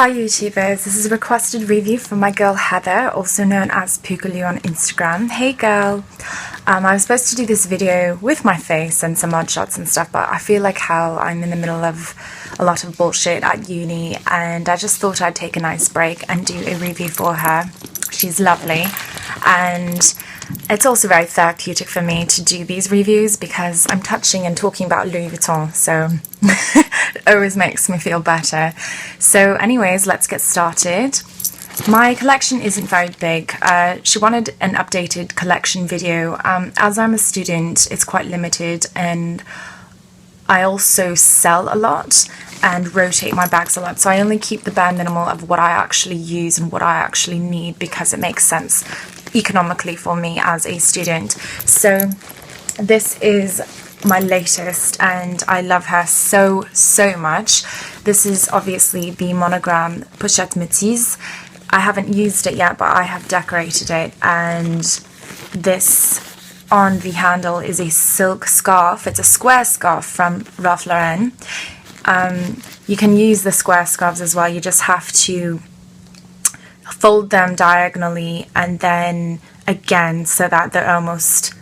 Hi YouTubers, this is a requested review from my girl Heather, also known as Pochette on Instagram. Hey girl! I was supposed to do this video with my face and some odd shots and stuff, but I feel like how I'm in the middle of a lot of bullshit at uni and I just thought I'd take a nice break and do a review for her. She's lovely and it's also very therapeutic for me to do these reviews because I'm touching and talking about Louis Vuitton, so it always makes me feel better. So anyways, let's get started. My collection isn't very big. She wanted an updated collection video. As I'm a student, it's quite limited and I also sell a lot and rotate my bags a lot, so I only keep the bare minimal of what I actually use and what I actually need because it makes sense economically for me as a student. So this is my latest and I love her so much. This is obviously the Monogram Pochette Métis. I haven't used it yet, but I have decorated it, and this on the handle is a silk scarf. It's a square scarf from Ralph Lauren. You can use the square scarves as well. You just have to fold them diagonally and then again so that they're almost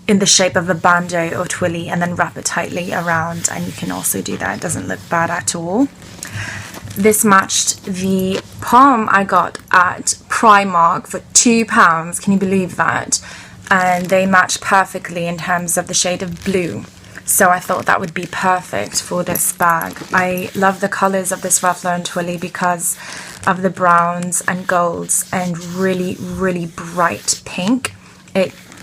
in the shape of a bandeau or twilly, and then wrap it tightly around, and you can also do that. It doesn't look bad at all. This matched the palm I got at Primark for £2. Can you believe that? And they match perfectly in terms of the shade of blue. So I thought that would be perfect for this bag. I love the colours of this Ralph Lauren twilly because of the browns and golds and really bright pink.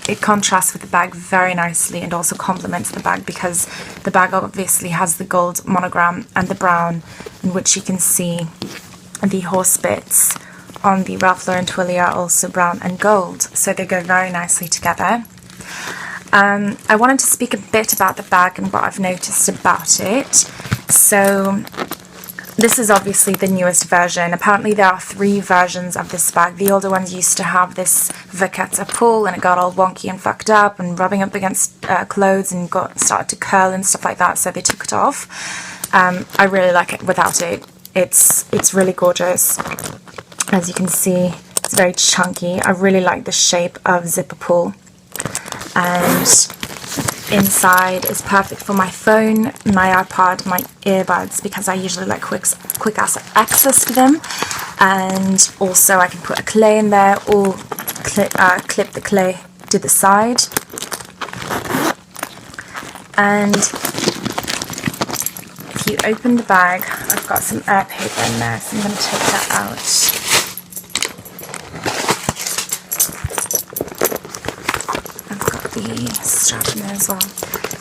It contrasts with the bag very nicely and also complements the bag because the bag obviously has the gold monogram and the brown, in which you can see the horse bits on the Ralph Lauren twilly are also brown and gold, so they go very nicely together. I wanted to speak a bit about the bag and what I've noticed about it. So this is obviously the newest version. Apparently there are 3 versions of this bag. The older ones used to have this vaquette pull and it got all wonky and fucked up and rubbing up against clothes and started to curl and stuff like that, so they took it off. I really like it without it. It's really gorgeous. As you can see, it's very chunky. I really like the shape of zipper pull. And inside is perfect for my phone, my iPod, my earbuds, because I usually like quick access to them. And also I can put a clay in there or clip the clay to the side. And if you open the bag, I've got some air paper in there, so I'm going to take that out. The strap in there as well.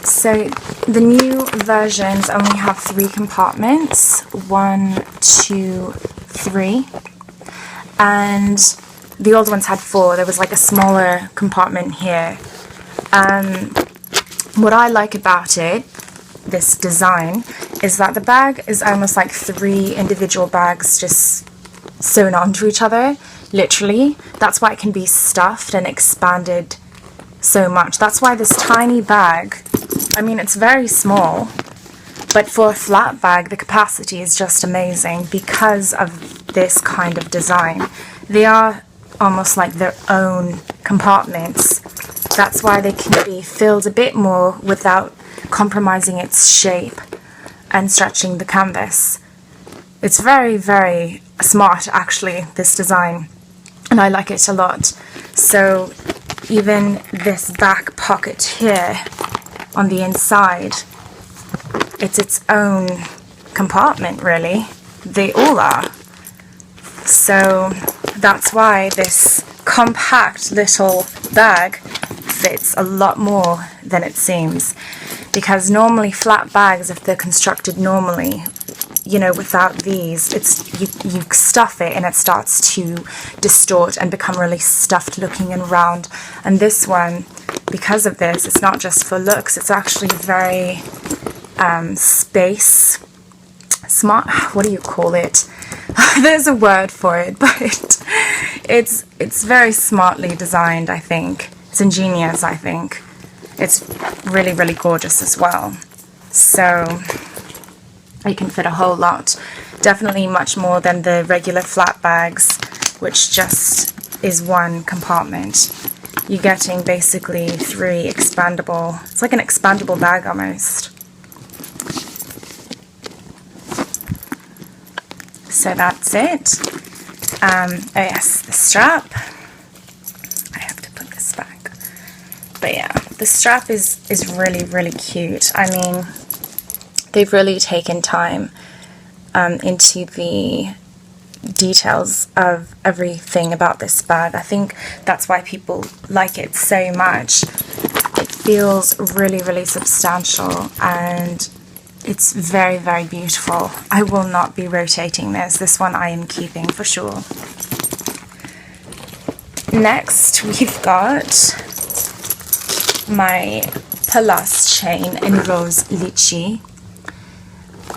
So the new versions only have 3 compartments, 1, 2, 3, and the old ones had 4. There was like a smaller compartment here. What I like about it, this design, is that the bag is almost like 3 individual bags just sewn onto each other, literally. That's why it can be stuffed and expanded so much. That's why this tiny bag, I mean it's very small, but for a flat bag the capacity is just amazing because of this kind of design. They are almost like their own compartments. That's why they can be filled a bit more without compromising its shape and stretching the canvas. It's very smart actually, this design, and I like it a lot. So even this back pocket here on the inside, it's its own compartment really. They all are. So that's why this compact little bag fits a lot more than it seems. Because normally flat bags, if they're constructed normally, you know, without these, you stuff it and it starts to distort and become really stuffed looking and round. And this one, because of this, it's not just for looks, it's actually very space smart. What do you call it? There's a word for it, but it's very smartly designed, I think. It's ingenious, I think. It's really gorgeous as well. So you can fit a whole lot. Definitely much more than the regular flat bags, which just is one compartment. You're getting basically 3 expandable, it's like an expandable bag almost. So that's it. Oh yes, the strap. I have to put this back. But yeah, the strap is really, really cute. I mean, they've really taken time into the details of everything about this bag. I think that's why people like it so much. It feels really, really substantial, and it's very, very beautiful. I will not be rotating this. This one I am keeping for sure. Next, we've got my Pallas chain in rose Litchi.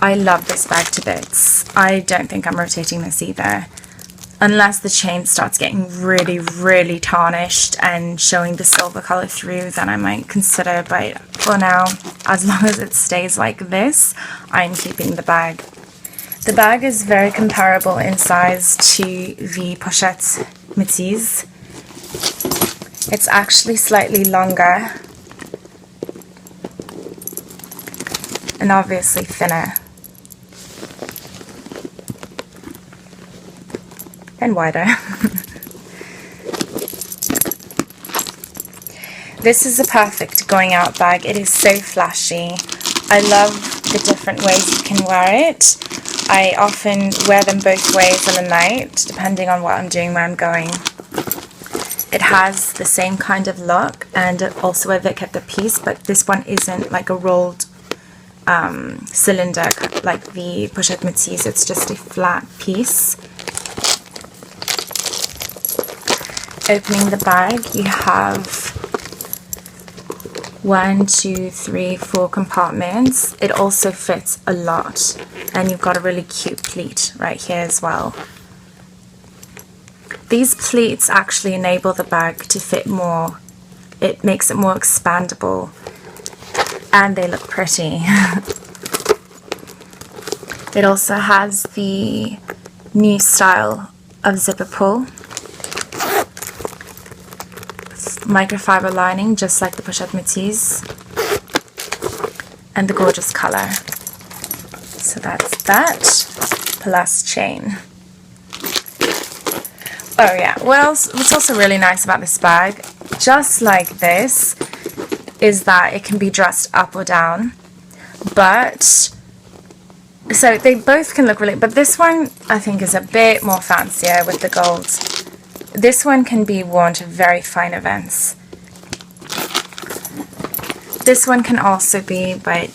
I love this bag to bits. I don't think I'm rotating this either. Unless the chain starts getting really, really tarnished and showing the silver color through, then I might consider, but for now, as long as it stays like this, I'm keeping the bag. The bag is very comparable in size to the Pochette Métis. It's actually slightly longer and obviously thinner and wider. This is a perfect going out bag. It is so flashy. I love the different ways you can wear it. I often wear them both ways in the night, depending on what I'm doing, where I'm going. It has the same kind of look and also a Vic at the piece, but this one isn't like a rolled cylinder like the Pochette Métis. It's just a flat piece. Opening the bag, you have 1, 2, 3, 4 compartments. It also fits a lot, and you've got a really cute pleat right here as well. These pleats actually enable the bag to fit more. It makes it more expandable, and they look pretty. It also has the new style of zipper pull. Microfiber lining, just like the Pochette Métis, and the gorgeous color. So that's that Pallas chain. Oh yeah, what's also really nice about this bag, just like this, is that it can be dressed up or down. But so they both can look really, but this one I think is a bit more fancier with the gold. This one can be worn to very fine events. This one can also be, but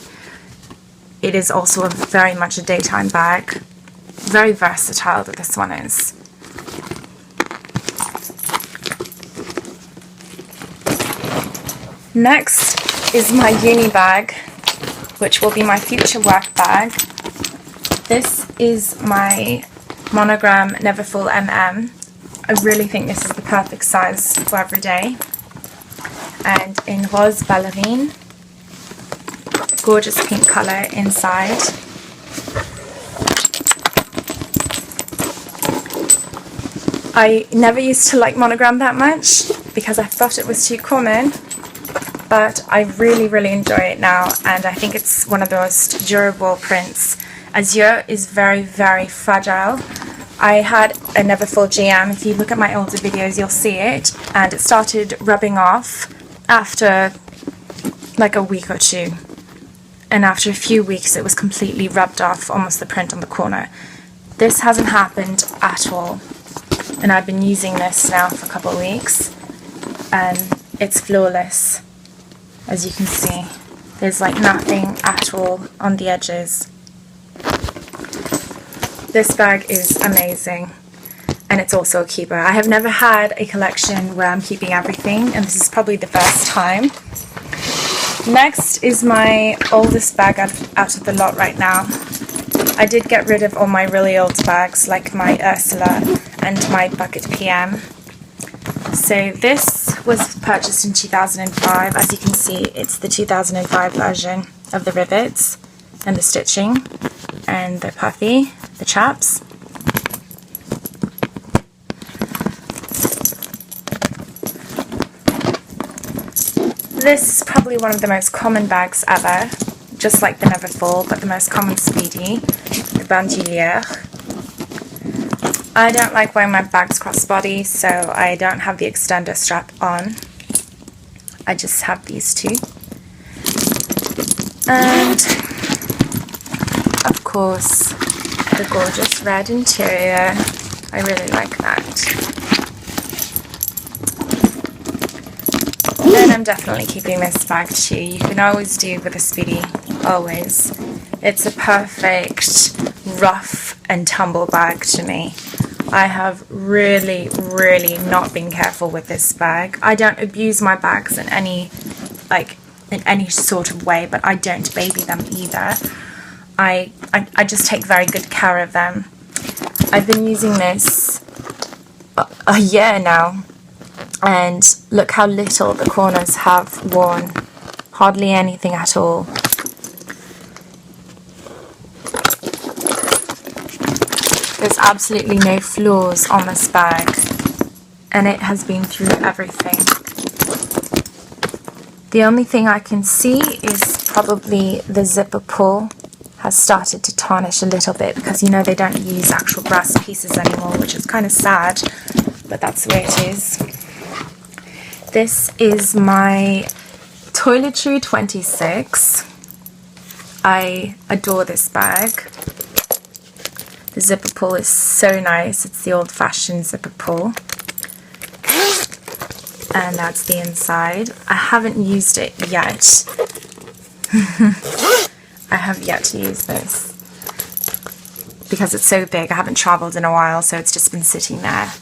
it is also very much a daytime bag. Very versatile that this one is. Next is my uni bag, which will be my future work bag. This is my Monogram Neverfull MM. I really think this is the perfect size for every day. And in rose Ballerine, gorgeous pink color inside. I never used to like Monogram that much because I thought it was too common, but I really, really enjoy it now, and I think it's one of the most durable prints. Azure is very, very fragile. I had a Neverfull GM. If you look at my older videos, you'll see it, and it started rubbing off after like a week or two, and after a few weeks it was completely rubbed off, almost the print on the corner. This hasn't happened at all, and I've been using this now for a couple of weeks, and it's flawless. As you can see, there's like nothing at all on the edges. This bag is amazing, and it's also a keeper. I have never had a collection where I'm keeping everything, and this is probably the first time. Next is my oldest bag out of the lot right now. I did get rid of all my really old bags, like my Ursula and my Bucket PM. So this was purchased in 2005. As you can see, it's the 2005 version of the rivets and the stitching, and they're puffy. the chaps. This is probably one of the most common bags ever, just like the Neverfull, but the most common Speedy, the Bandouliere. I don't like wearing my bags crossbody, so I don't have the extender strap on. I just have these two. And, of course, the gorgeous red interior. I really like that. And I'm definitely keeping this bag too. You can always do with a Speedy, always. It's a perfect rough and tumble bag to me. I have really not been careful with this bag. I don't abuse my bags in any sort of way, but I don't baby them either. I just take very good care of them. I've been using this a year now. And look how little the corners have worn. Hardly anything at all. There's absolutely no flaws on this bag. And it has been through everything. The only thing I can see is probably the zipper pull has started to tarnish a little bit, because you know they don't use actual brass pieces anymore, which is kind of sad, but that's the way it is. This is my Toiletry 26. I adore this bag. The zipper pull is so nice. It's the old-fashioned zipper pull. And that's the inside. I haven't used it yet. I have yet to use this. Because it's so big, I haven't travelled in a while, so it's just been sitting there.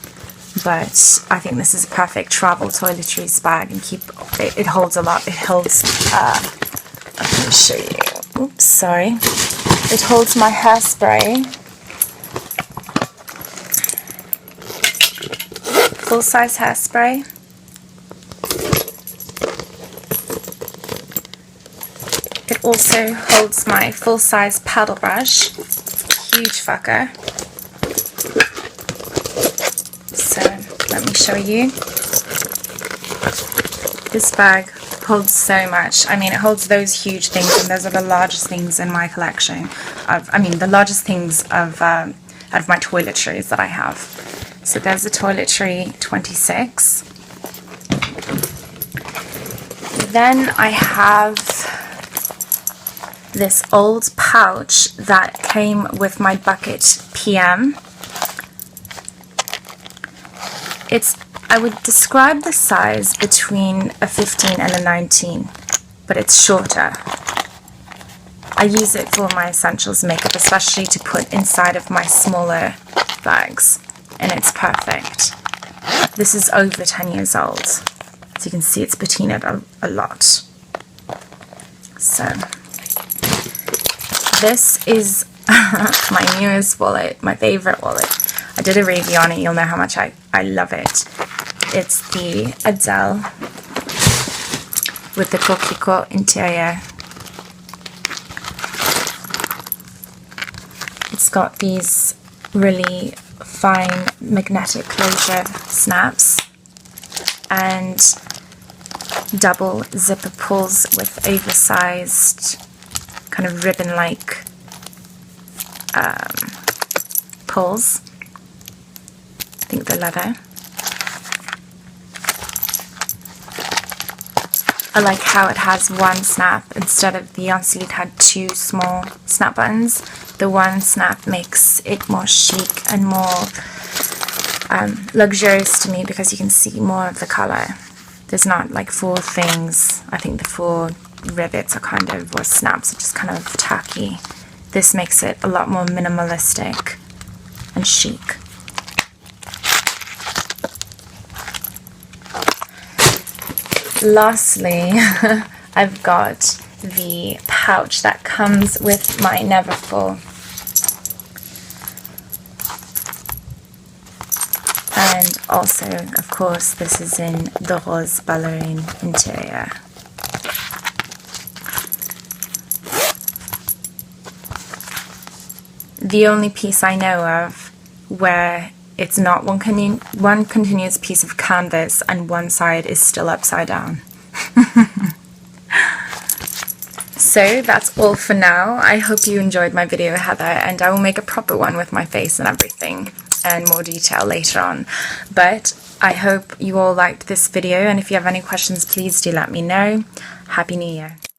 But I think this is a perfect travel toiletries bag, and it holds a lot. It holds, let me show you. Oops, sorry. It holds my hairspray. Full-size hairspray. It also holds my full-size paddle brush. Huge fucker. So let me show you. This bag holds so much. I mean, it holds those huge things, and those are the largest things in my collection. The largest things of my toiletries that I have. So there's a Toiletry 26. Then I have this old pouch that came with my bucket PM. I would describe the size between a 15 and a 19, but it's shorter. I use it for my essentials makeup, especially to put inside of my smaller bags, and it's perfect. This is over 10 years old, so you can see it's patinaed a lot. So this is my newest wallet, my favorite wallet. I did a review on it, you'll know how much I love it. It's the Adele with the Coquelicot interior. It's got these really fine magnetic closure snaps and double zipper pulls with oversized kind of ribbon-like pulls. I think they're leather. I like how it has one snap instead of the Ensuite had two small snap buttons. The one snap makes it more chic and more luxurious to me, because you can see more of the colour. There's not like four things. I think the four rivets are kind of, or snaps are just kind of tacky. This makes it a lot more minimalistic and chic. Lastly, I've got the pouch that comes with my Neverfull. And also, of course, this is in the rose ballerine interior. the only piece I know of where it's not one continuous piece of canvas and one side is still upside down. So that's all for now. I hope you enjoyed my video, Heather, and I will make a proper one with my face and everything and more detail later on. But I hope you all liked this video, and if you have any questions, please do let me know. Happy New Year.